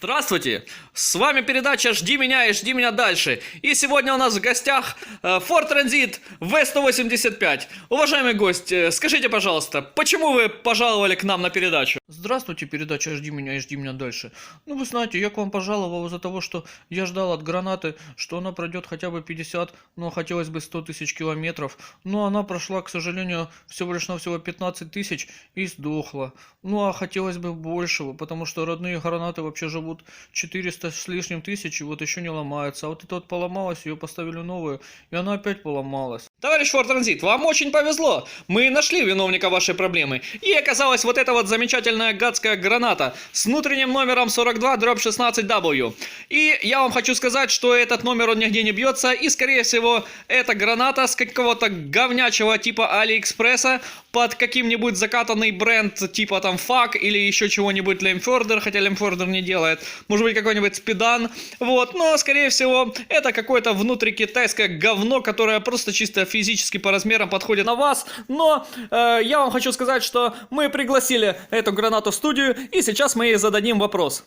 Здравствуйте! С вами передача «Жди меня и жди меня дальше». И сегодня у нас в гостях Ford Transit V185. Уважаемый гость, скажите, пожалуйста, почему вы пожаловали к нам на передачу? Здравствуйте, передача «Жди меня и жди меня дальше». Ну, вы знаете, я к вам пожаловал из-за того, что я ждал от гранаты, что она пройдет хотя бы 50, но хотелось бы 100 тысяч километров. Но она прошла, к сожалению, всего лишь навсего 15 тысяч и сдохла. Ну, а хотелось бы большего, потому что родные гранаты вообще живут 400 с лишним тысяч, и вот еще не ломаются. А вот эта вот поломалась, ее поставили новую, и она опять поломалась. Товарищ Ford Transit, вам очень повезло. Мы нашли виновника вашей проблемы. И оказалась вот эта вот замечательная гадская граната с внутренним номером 42-16W. И я вам хочу сказать, что этот номер он нигде не бьется. И скорее всего эта граната с какого-то говнячего типа Алиэкспресса под каким-нибудь закатанный бренд типа там FAK или еще чего-нибудь Лемфордер, хотя Лемфордер не делает. Может быть какой-нибудь Спидан. Вот, но скорее всего это какое-то внутрикитайское говно, которое просто чисто физически по размерам подходит на вас. Но я вам хочу сказать, что мы пригласили эту гранату в студию, и сейчас мы ей зададим вопрос.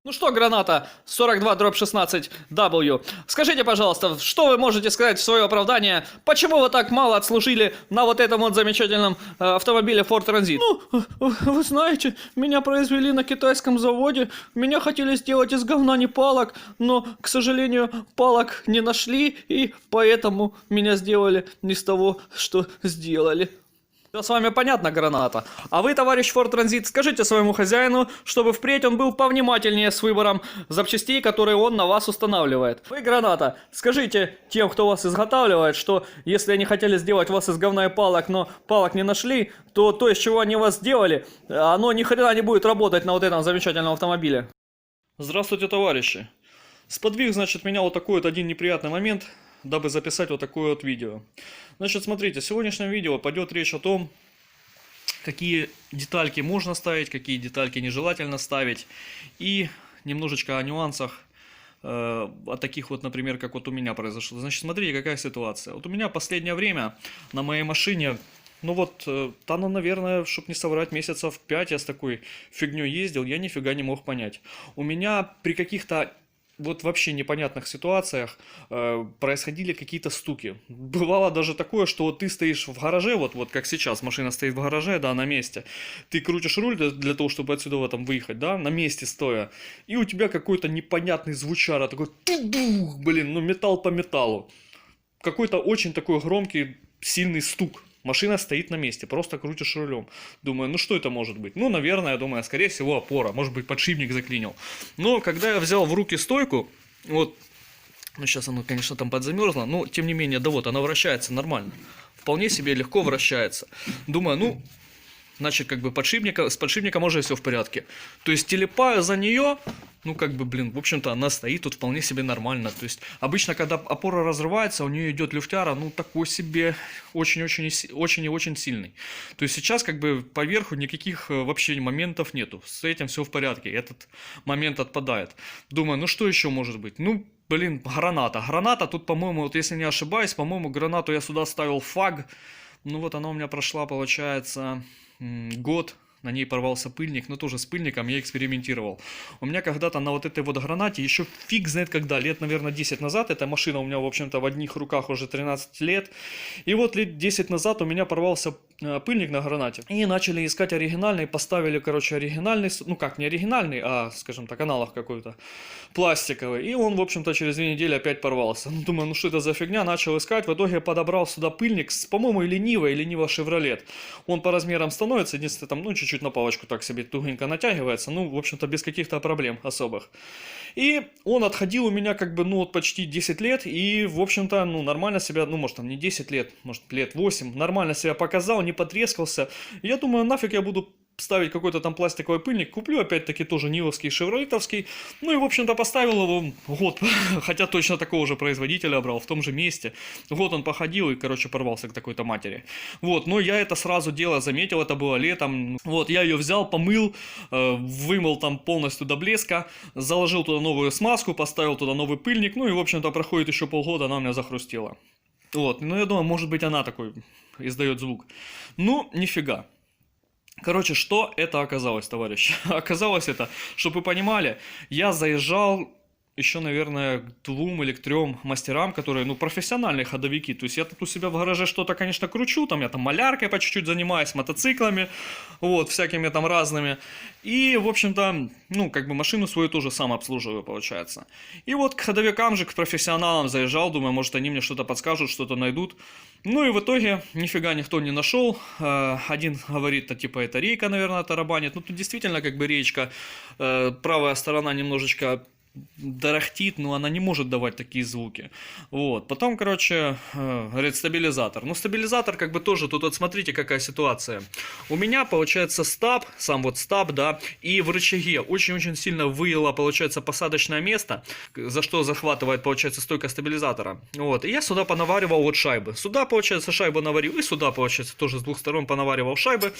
Ну что, граната 42-16W, скажите, пожалуйста, что вы можете сказать в свое оправдание, почему вы так мало отслужили на вот этом вот замечательном автомобиле Ford Transit? Ну, вы знаете, меня произвели на китайском заводе, меня хотели сделать из говна не палок, но, к сожалению, палок не нашли, и поэтому меня сделали не с того, что сделали. Все с вами понятно, граната. А вы, товарищ Ford Transit, скажите своему хозяину, чтобы впредь он был повнимательнее с выбором запчастей, которые он на вас устанавливает. Вы, граната, скажите тем, кто вас изготавливает, что если они хотели сделать вас из говна и палок, но палок не нашли, то то, из чего они вас сделали, оно ни хрена не будет работать на вот этом замечательном автомобиле. Здравствуйте, товарищи. Сподвиг, значит, меня вот такой вот один неприятный момент, дабы записать вот такое вот видео. Значит, смотрите, в сегодняшнем видео пойдет речь о том, какие детальки можно ставить, какие детальки нежелательно ставить, и немножечко о нюансах, о таких вот, например, как вот у меня произошло. Значит, смотрите, какая ситуация. Вот у меня последнее время на моей машине, ну вот, там, ну, наверное, чтобы не соврать, месяцев 5 я с такой фигней ездил, я нифига не мог понять. У меня при каких-то вот вообще непонятных ситуациях происходили какие-то стуки. Бывало даже такое, что вот ты стоишь в гараже, вот как сейчас, машина стоит в гараже, да, на месте. Ты крутишь руль для того, чтобы отсюда там выехать, да, на месте стоя. И у тебя какой-то непонятный звучара, такой, блин, ну металл по металлу. Какой-то очень такой громкий, сильный стук. Машина стоит на месте, просто крутишь рулем. Думаю, ну что это может быть? Ну, наверное, я думаю, скорее всего опора, может быть подшипник заклинил. Но когда я взял в руки стойку, вот, ну сейчас оно, конечно, там подзамерзло, но тем не менее, да вот, она вращается нормально. Вполне себе легко вращается. Думаю, ну, значит, как бы с подшипником уже все в порядке. То есть телепаю за нее, ну, как бы, блин, в общем-то, она стоит тут вполне себе нормально. То есть, обычно, когда опора разрывается, у нее идет люфтяра, ну, такой себе очень-очень и очень сильный. То есть, сейчас, как бы, поверху никаких вообще моментов нету. С этим все в порядке, этот момент отпадает. Думаю, ну, что еще может быть? Ну, блин, граната. Граната тут, по-моему, вот если не ошибаюсь, по-моему, гранату я сюда ставил FAK. Ну, вот она у меня прошла, получается, год. На ней порвался пыльник, но тоже с пыльником я экспериментировал. У меня когда-то на вот этой вот гранате, еще фиг знает когда, лет, наверное, 10 назад, эта машина у меня, в общем-то, в одних руках уже 13 лет. И вот лет 10 назад у меня порвался пыльник на гранате. И начали искать оригинальный, поставили, короче, оригинальный, ну как, не оригинальный, а, скажем так, аналог какой-то, пластиковый. И он, в общем-то, через 2 недели опять порвался. Ну, думаю, ну что это за фигня, начал искать. В итоге подобрал сюда пыльник с, по-моему, Нива Chevrolet. Он по размерам становится, единственное, там, ну, чуть-чуть на палочку так себе тугенько натягивается, ну, в общем-то, без каких-то проблем особых. И он отходил у меня, как бы, ну, вот почти 10 лет, и, в общем-то, ну, нормально себя, ну, может, там, не 10 лет, может, лет 8, нормально себя показал, не потрескался. И я думаю, нафиг я буду ставить какой-то там пластиковый пыльник, куплю опять-таки тоже нивовский, шевролетовский, ну и в общем-то поставил его год, хотя точно такого же производителя брал, в том же месте, год он походил и, короче, порвался к такой-то матери, вот, но я это сразу дело заметил, это было летом, вот, я ее взял, помыл, вымыл там полностью до блеска, заложил туда новую смазку, поставил туда новый пыльник, ну и, в общем-то, проходит еще полгода, она у меня захрустела, вот, ну я думаю, может быть, она такой издает звук, ну, нифига. Короче, что это оказалось, товарищи? Оказалось это, чтобы вы понимали, я заезжал еще, наверное, к 2 или к 3 мастерам, которые, ну, профессиональные ходовики. То есть я тут у себя в гараже что-то, конечно, кручу, там я там маляркой по чуть-чуть занимаюсь, мотоциклами, вот, всякими там разными. И, в общем-то, ну, как бы машину свою тоже сам обслуживаю, получается. И вот к ходовикам же, к профессионалам заезжал, думаю, может, они мне что-то подскажут, что-то найдут. Ну и в итоге нифига никто не нашел. Один говорит, типа, это рейка, наверное, тарабанит. Ну, тут действительно как бы речка, правая сторона немножечко тарахтит, но она не может давать такие звуки. Вот. Потом, короче, говорит, стабилизатор. Ну, стабилизатор, как бы тоже, тут вот смотрите, какая ситуация. У меня, получается, стаб, сам вот стаб, да, и в рычаге очень-очень сильно выело, получается, посадочное место, за что захватывает, получается, стойка стабилизатора. Вот. И я сюда понаваривал вот шайбы. Сюда, получается, шайбу наварил, и сюда, получается, тоже с 2 сторон понаваривал шайбы.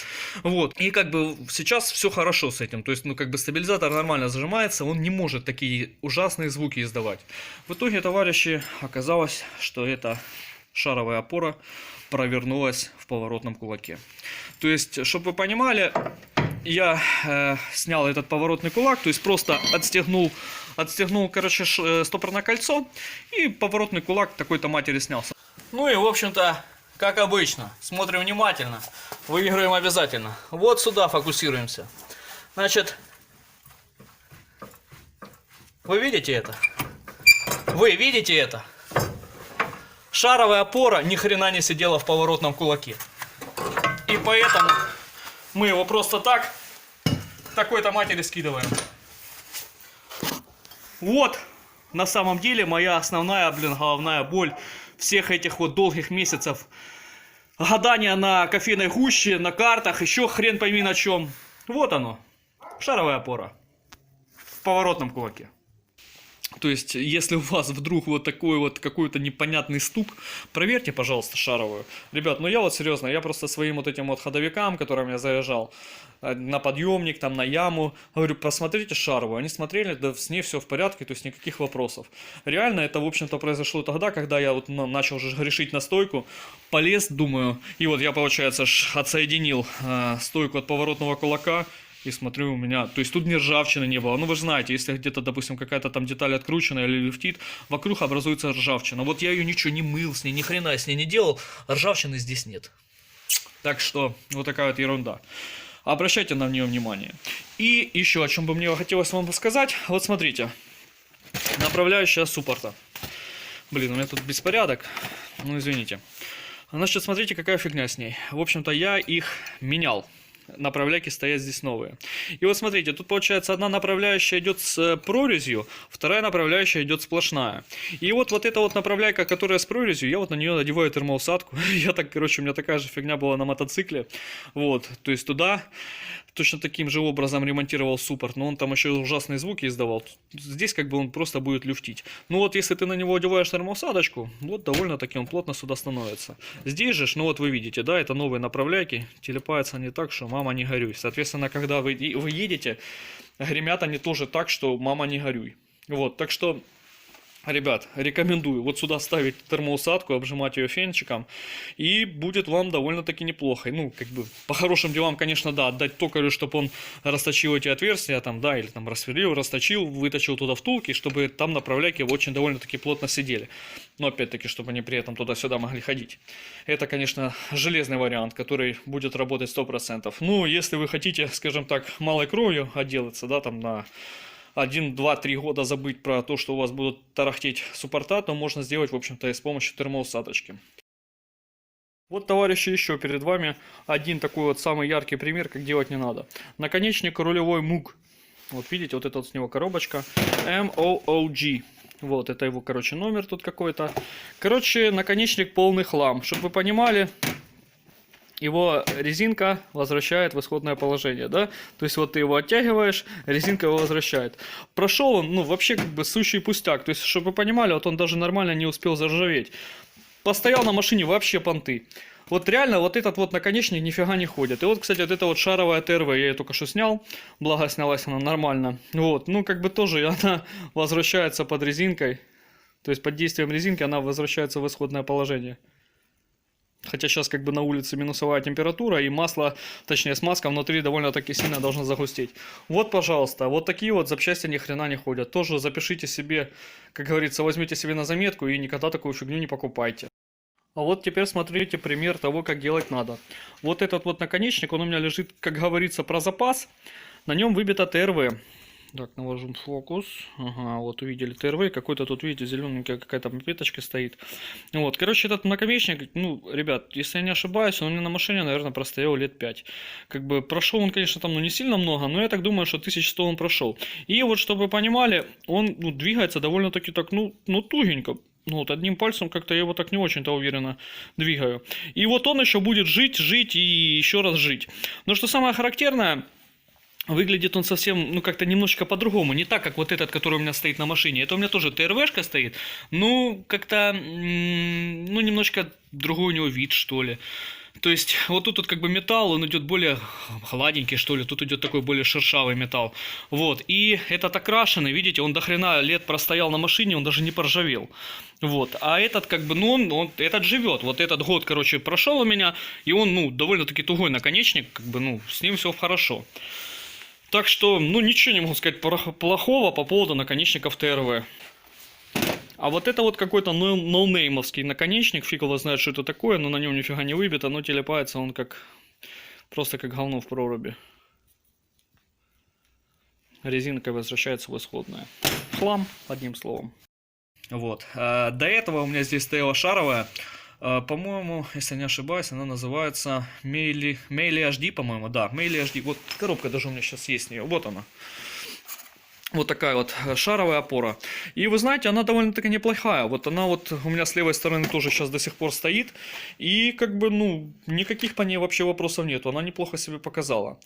Вот. И как бы сейчас все хорошо с этим. То есть, ну, как бы стабилизатор нормально зажимается, он не может такие ужасные звуки издавать. В итоге, товарищи, оказалось, что эта шаровая опора провернулась в поворотном кулаке. То есть, чтобы вы понимали, я снял этот поворотный кулак, то есть просто отстегнул, короче, стопорное кольцо, и поворотный кулак такой-то матери снялся. Ну и, в общем-то, как обычно, смотрим внимательно, выигрываем обязательно. Вот сюда фокусируемся. Значит, вы видите это? Вы видите это? Шаровая опора ни хрена не сидела в поворотном кулаке. И поэтому мы его просто так, такой-то матери скидываем. Вот, на самом деле, моя основная, головная боль всех этих вот долгих месяцев гадания на кофейной гуще, на картах, еще хрен пойми на чем. Вот оно, шаровая опора в поворотном кулаке. То есть, если у вас вдруг вот такой вот какой-то непонятный стук, проверьте, пожалуйста, шаровую. Ребят, ну я вот серьезно, я просто своим вот этим вот ходовикам, которым я заезжал на подъемник, там на яму, говорю, посмотрите шаровую. Они смотрели, да с ней все в порядке, то есть никаких вопросов. Реально это, в общем-то, произошло тогда, когда я вот начал уже грешить на стойку, полез, думаю, и вот я, получается, отсоединил стойку от поворотного кулака. И смотрю, у меня, то есть тут ни ржавчины не было. Ну вы же знаете, если где-то, допустим, какая-то там деталь откручена или люфтит, вокруг образуется ржавчина. Вот я ее ничего не мыл с ней, ни хрена с ней не делал, ржавчины здесь нет. Так что вот такая вот ерунда. Обращайте на нее внимание. И еще о чем бы мне хотелось вам сказать. Вот смотрите, направляющая суппорта. Блин, у меня тут беспорядок, ну извините. Значит, смотрите, какая фигня с ней. В общем-то, я их менял. Направляйки стоят здесь новые. И вот смотрите, тут получается одна направляющая идет с прорезью, вторая направляющая идет сплошная. И вот эта вот направляйка, которая с прорезью, я вот на нее надеваю термоусадку. Я так, короче, у меня такая же фигня была на мотоцикле. Вот, то есть туда точно таким же образом ремонтировал суппорт, но он там еще ужасные звуки издавал. Здесь как бы он просто будет люфтить. Ну вот если ты на него одеваешь термоусадочку, вот довольно-таки он плотно сюда становится. Здесь же, ну вот вы видите, да, это новые направляйки, телепаются они так, что мама не горюй. Соответственно, когда вы едете, гремят они тоже так, что мама не горюй. Вот, так что... Ребят, рекомендую вот сюда ставить термоусадку, обжимать ее фенчиком, и будет вам довольно-таки неплохо. Ну, как бы, по хорошим делам, конечно, да, отдать токарю, чтобы он расточил эти отверстия, там, да, или там рассверлил, расточил, выточил туда втулки, чтобы там направляйки очень довольно-таки плотно сидели. Но, опять-таки, чтобы они при этом туда-сюда могли ходить. Это, конечно, железный вариант, который будет работать 100%. Ну, если вы хотите, скажем так, малой кровью отделаться, да, там, на... 1, 2, 3 года забыть про то, что у вас будут тарахтеть суппорта, то можно сделать, в общем-то, и с помощью термоусадочки. Вот, товарищи, еще перед вами один такой вот самый яркий пример, как делать не надо. Наконечник рулевой МУГ. Вот видите, вот это вот с него коробочка. MOOG. Вот, это его, короче, номер тут какой-то. Короче, наконечник полный хлам. Чтобы вы понимали... Его резинка возвращает в исходное положение, да? То есть вот ты его оттягиваешь, резинка его возвращает. Прошел он, ну, вообще как бы сущий пустяк. То есть, чтобы вы понимали, вот он даже нормально не успел заржаветь. Постоял на машине вообще понты. Вот реально вот этот вот наконечник нифига не ходит. И вот, кстати, вот эта вот шаровая ТРВ, я ее только что снял. Благо снялась она нормально. Вот, ну как бы тоже она возвращается под резинкой. То есть под действием резинки она возвращается в исходное положение. Хотя сейчас как бы на улице минусовая температура, и масло, точнее смазка внутри довольно-таки сильно должна загустеть. Вот, пожалуйста, вот такие вот запчасти ни хрена не ходят. Тоже запишите себе, как говорится, возьмите себе на заметку и никогда такую фигню не покупайте. А вот теперь смотрите пример того, как делать надо. Вот этот вот наконечник, он у меня лежит, как говорится, про запас. На нем выбито ТРВ. Так, навожу фокус. Ага, вот увидели ТРВ. Какой-то тут, видите, зелененькая какая-то плиточка стоит. Вот, короче, этот наконечник, ну, ребят, если я не ошибаюсь, он у меня на машине, наверное, простоял лет 5. Как бы прошел он, конечно, там, ну, не сильно много, но я так думаю, что 1100 он прошел. И вот, чтобы вы понимали, он, ну, двигается довольно-таки так, ну, тугенько. Ну, вот одним пальцем как-то я его так не очень-то уверенно двигаю. И вот он еще будет жить и еще раз жить. Но что самое характерное, выглядит он совсем, ну, как-то немножечко по-другому. Не так, как вот этот, который у меня стоит на машине. Это у меня тоже ТРВшка стоит. Ну, как-то, ну, немножечко другой у него вид, что ли. То есть, вот тут вот как бы металл, он идет более гладенький, что ли. Тут идет такой более шершавый металл. Вот. И этот окрашенный, видите, он до хрена лет простоял на машине, он даже не поржавел. Вот. А этот, как бы, ну, он этот живет. Вот этот год, короче, прошел у меня. И он, ну, довольно-таки тугой наконечник. Как бы, ну, с ним все хорошо. Так что, ну, ничего не могу сказать плохого по поводу наконечников ТРВ. А вот это вот какой-то ноунеймовский наконечник, фиг его знает, что это такое, но на нем нифига не выбито, но телепается он как, просто как говно в проруби. Резинка возвращается в исходное. Хлам, одним словом. Вот. До этого у меня здесь стояла шаровая. По-моему, если не ошибаюсь, она называется Meili HD, по-моему, да, Meili HD. Вот коробка даже у меня сейчас есть с нее, вот она. Вот такая вот шаровая опора. И вы знаете, она довольно-таки неплохая. Вот она вот у меня с левой стороны тоже сейчас до сих пор стоит. И как бы, ну, никаких по ней вообще вопросов нету. Она неплохо себе показала.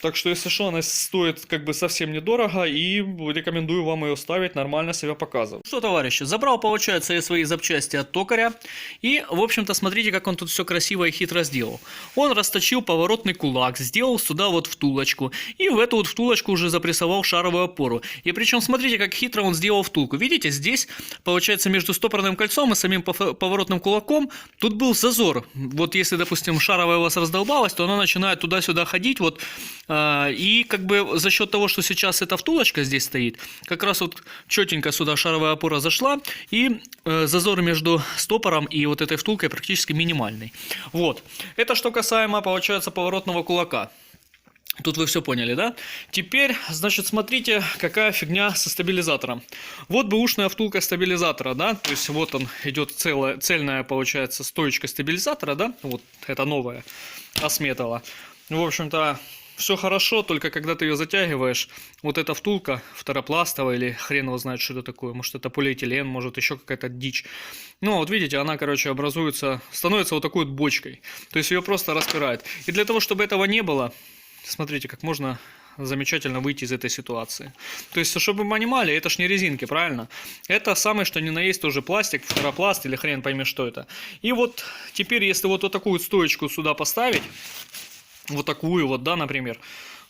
Так что, если что, она стоит как бы совсем недорого, и рекомендую вам ее ставить, нормально себя показывать. Что, товарищи, забрал, получается, я свои запчасти от токаря. И, в общем-то, смотрите, как он тут все красиво и хитро сделал. Он расточил поворотный кулак, сделал сюда вот втулочку. И в эту вот втулочку уже запрессовал шаровую опору. И причем, смотрите, как хитро он сделал втулку. Видите, здесь, получается, между стопорным кольцом и самим поворотным кулаком тут был зазор. Вот если, допустим, шаровая у вас раздолбалась, то она начинает туда-сюда ходить, вот. И как бы за счет того, что сейчас эта втулочка здесь стоит, как раз вот четенько сюда шаровая опора зашла, и зазор между стопором и вот этой втулкой практически минимальный. Вот. Это что касаемо, получается, поворотного кулака. Тут вы все поняли, да? Теперь, значит, смотрите, какая фигня со стабилизатором. Вот бэушная втулка стабилизатора, да? То есть вот он идет цельная, получается, стоечка стабилизатора, да? Вот это новая, Асметова. В общем-то, все хорошо, только когда ты ее затягиваешь, вот эта втулка второпластовая, или хрен его знает, что это такое, может это полиэтилен, может еще какая-то дичь. Ну вот видите, она, короче, образуется, становится вот такой вот бочкой, то есть ее просто распирает. И для того, чтобы этого не было, смотрите, как можно замечательно выйти из этой ситуации. То есть, чтобы вы понимали, это ж не резинки, правильно? Это самое, что ни на есть тоже пластик, фторопласт или хрен пойми, что это. И вот теперь, если вот такую стоечку сюда поставить, вот такую вот, да, например.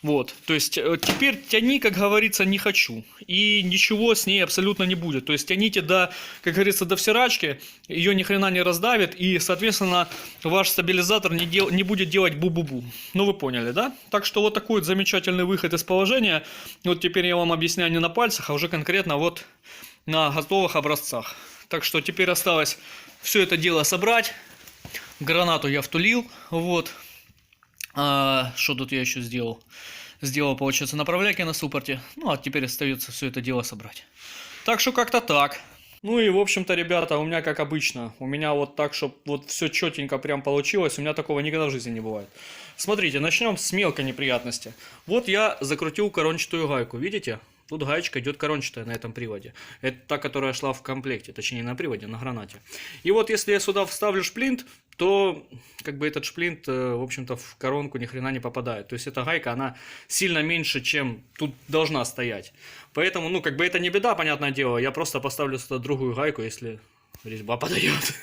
Вот, то есть теперь тяни, как говорится, не хочу. И ничего с ней абсолютно не будет. То есть тяните до, как говорится, до всерачки, ее ни хрена не раздавит, и, соответственно, ваш стабилизатор не будет делать бу-бу-бу. Ну, вы поняли, да? Так что вот такой вот замечательный выход из положения. Вот теперь я вам объясняю не на пальцах, а уже конкретно вот на готовых образцах. Так что теперь осталось все это дело собрать. Гранату я втулил, вот. Что тут я еще сделал? Сделал, получается, направляйки на суппорте. Ну, а теперь остается все это дело собрать. Так что как-то так. Ну и, в общем-то, ребята, у меня как обычно. У меня вот так, чтобы вот все четенько прям получилось. У меня такого никогда в жизни не бывает. Смотрите, начнем с мелкой неприятности. Вот я закрутил корончатую гайку, видите? Тут гаечка идет корончатая на этом приводе. Это та, которая шла в комплекте, точнее на приводе, на гранате. И вот если я сюда вставлю шплинт, то как бы этот шплинт, в общем-то, в коронку ни хрена не попадает. То есть эта гайка, она сильно меньше, чем тут должна стоять. Поэтому, ну, как бы это не беда, понятное дело. Я просто поставлю сюда другую гайку, если резьба подойдет.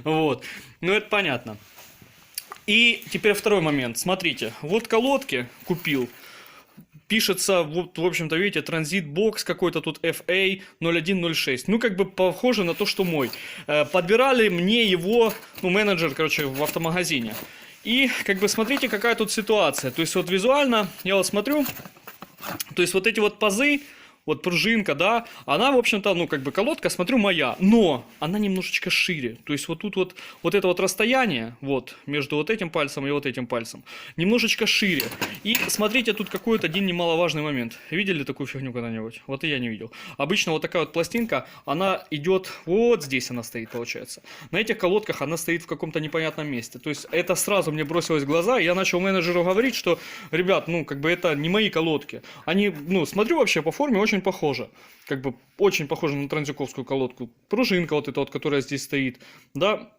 Вот. Ну, это понятно. И теперь второй момент. Смотрите, вот колодки купил. пишется, вот, в общем-то, видите, транзит-бокс какой-то тут FA 0106. Ну, как бы похоже на то, что мой. Подбирали мне его, ну, менеджер, короче, в автомагазине. И, как бы, смотрите, какая тут ситуация. То есть, вот визуально, я вот смотрю, то есть, вот эти вот пазы, вот пружинка, да, она, в общем-то, ну, как бы колодка, смотрю, моя, но она немножечко шире. То есть, вот тут вот это вот расстояние, вот, между вот этим пальцем и вот этим пальцем, немножечко шире. И смотрите, тут какой-то один немаловажный момент. Видели такую фигню когда-нибудь? Вот и я не видел. Обычно вот такая вот пластинка, она идет, вот здесь она стоит, получается. На этих колодках она стоит в каком-то непонятном месте. То есть, это сразу мне бросилось в глаза, и я начал менеджеру говорить, что, ребят, ну, как бы это не мои колодки. Они, ну, смотрю вообще по форме, очень похоже. Как бы очень похоже на транзиковскую колодку. Пружинка вот эта вот, которая здесь стоит, да,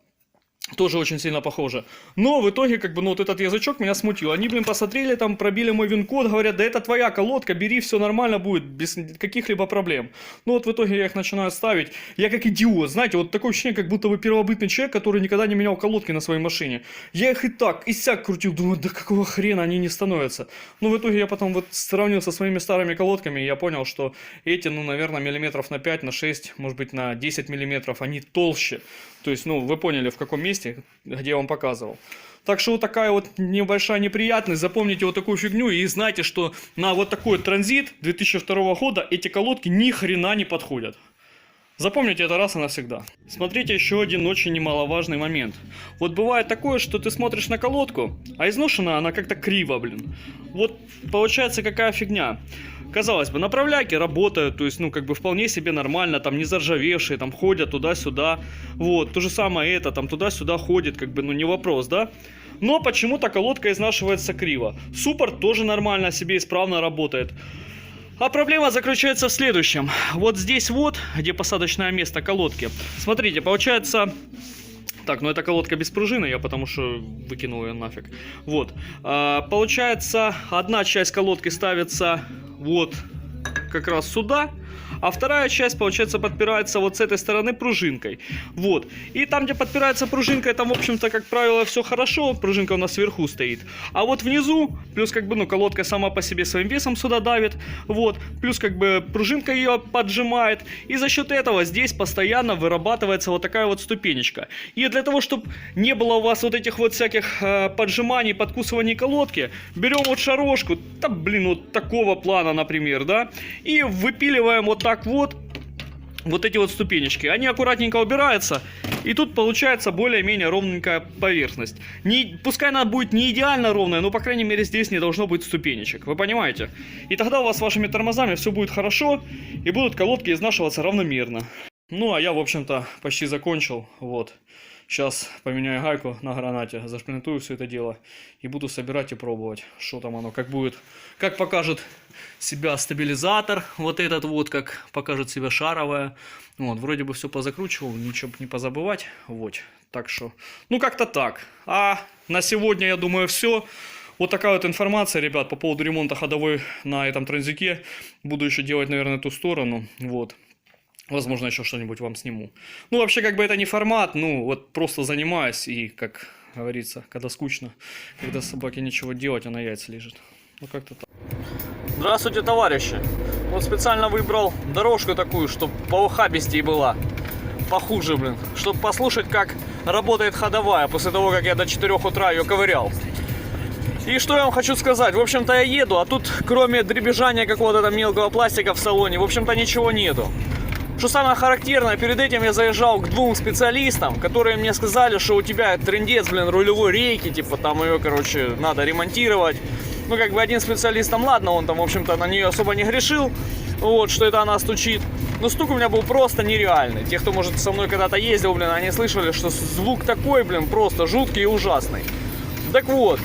тоже очень сильно похоже. Но в итоге, как бы, ну, вот этот язычок меня смутил. Они, блин, посмотрели, там, пробили мой вин-код, говорят, да это твоя колодка, бери, все нормально будет, без каких-либо проблем. Ну, вот в итоге я их начинаю ставить. Я как идиот, знаете, вот такое ощущение, как будто вы первобытный человек, который никогда не менял колодки на своей машине. Я их и так, и сяк крутил, думаю, да какого хрена они не становятся. Ну, в итоге я потом вот сравнил со своими старыми колодками, и я понял, что эти, ну, наверное, миллиметров на 5, на 6, может быть, на 10 миллиметров, они толще. То есть, ну, вы поняли, в каком месте, где я вам показывал. Так что вот такая вот небольшая неприятность. Запомните вот такую фигню и знайте, что на вот такой транзит 2002 года эти колодки ни хрена не подходят. Запомните это раз и навсегда. Смотрите еще один очень немаловажный момент. Вот бывает такое, что ты смотришь на колодку, а изношена она как-то криво, блин. Вот получается какая фигня. Казалось бы, направляйки работают, то есть, ну, как бы вполне себе нормально, там, не заржавевшие, там, ходят туда-сюда, вот, то же самое это, там, туда-сюда ходит, как бы, ну, не вопрос, да? Но почему-то колодка изнашивается криво. Суппорт тоже нормально себе исправно работает. А проблема заключается в следующем. Вот здесь вот, где посадочное место колодки, смотрите, получается... Так, ну это колодка без пружины, я потому что выкинул ее нафиг. Вот. Получается, одна часть колодки ставится вот как раз сюда, а вторая часть, получается, подпирается вот с этой стороны пружинкой. Вот. И там, где подпирается пружинкой, там, в общем-то, как правило, все хорошо. Пружинка у нас сверху стоит. А вот внизу, плюс, как бы, ну, колодка сама по себе своим весом сюда давит. Вот. Плюс, как бы, пружинка ее поджимает. И за счет этого здесь постоянно вырабатывается вот такая вот ступенечка. И для того, чтобы не было у вас вот этих вот всяких поджиманий, подкусываний колодки, берем вот шарошку, да, блин, вот такого плана, например, да, и выпиливаем вот так вот эти вот ступенечки. Они аккуратненько убираются, и тут получается более-менее ровненькая поверхность. Пускай она будет не идеально ровная, но, по крайней мере, здесь не должно быть ступенечек. Вы понимаете? И тогда у вас с вашими тормозами все будет хорошо, и будут колодки изнашиваться равномерно. Ну, а я, в общем-то, почти закончил. Вот. Сейчас поменяю гайку на гранате, зашплинтую все это дело и буду собирать и пробовать, что там оно, как будет, как покажет себя стабилизатор, вот этот вот, как покажет себя шаровая. Вот, вроде бы все позакручивал, ничего не позабывать, вот, так что, ну как-то так. А на сегодня, я думаю, все. Вот такая вот информация, ребят, по поводу ремонта ходовой на этом транзике. Буду еще делать, наверное, ту сторону, вот. Возможно, еще что-нибудь вам сниму. Ну, вообще, как бы это не формат, ну, вот просто занимаюсь, и, как говорится, когда скучно, когда собаке нечего делать, она яйца лежит. Ну, как-то так. Здравствуйте, товарищи. Вот специально выбрал дорожку такую, чтобы поухабистей была. Похуже, блин. Чтобы послушать, как работает ходовая, после того, как я до 4 утра ее ковырял. И что я вам хочу сказать, в общем-то я еду, а тут кроме дребезжания какого-то там мелкого пластика в салоне, в общем-то ничего нету. Что самое характерное, перед этим я заезжал к 2 специалистам, которые мне сказали, что у тебя трындец, блин, рулевой рейки, типа там ее, короче, надо ремонтировать. Ну, как бы один специалист там, ладно, он там, в общем-то, на нее особо не грешил, вот, что это она стучит. Но стук у меня был просто нереальный. Те, кто, может, со мной когда-то ездил, блин, они слышали, что звук такой, блин, просто жуткий и ужасный. Так вот,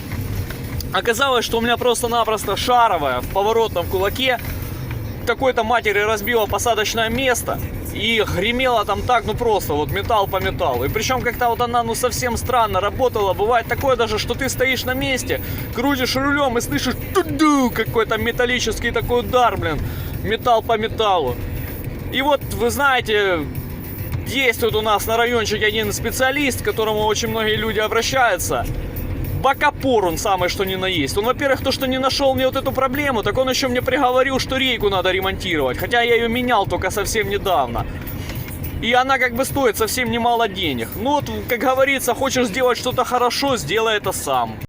оказалось, что у меня просто-напросто шаровая в поворотном кулаке какой-то матери разбила посадочное место и гремела там так, ну просто вот металл по металлу. И причем как-то вот она, ну, совсем странно работала. Бывает такое даже, что ты стоишь на месте, крутишь рулем и слышишь ту-ду, какой-то металлический такой удар, блин, металл по металлу. И вот, вы знаете, есть тут у нас на райончике один специалист, к которому очень многие люди обращаются. бокопор он самый что ни на есть. Он, во-первых, то, что не нашел мне вот эту проблему, так он еще мне приговорил, что рейку надо ремонтировать. Хотя я ее менял только совсем недавно. И она как бы стоит совсем немало денег. Ну вот, как говорится, хочешь сделать что-то хорошо, сделай это сам.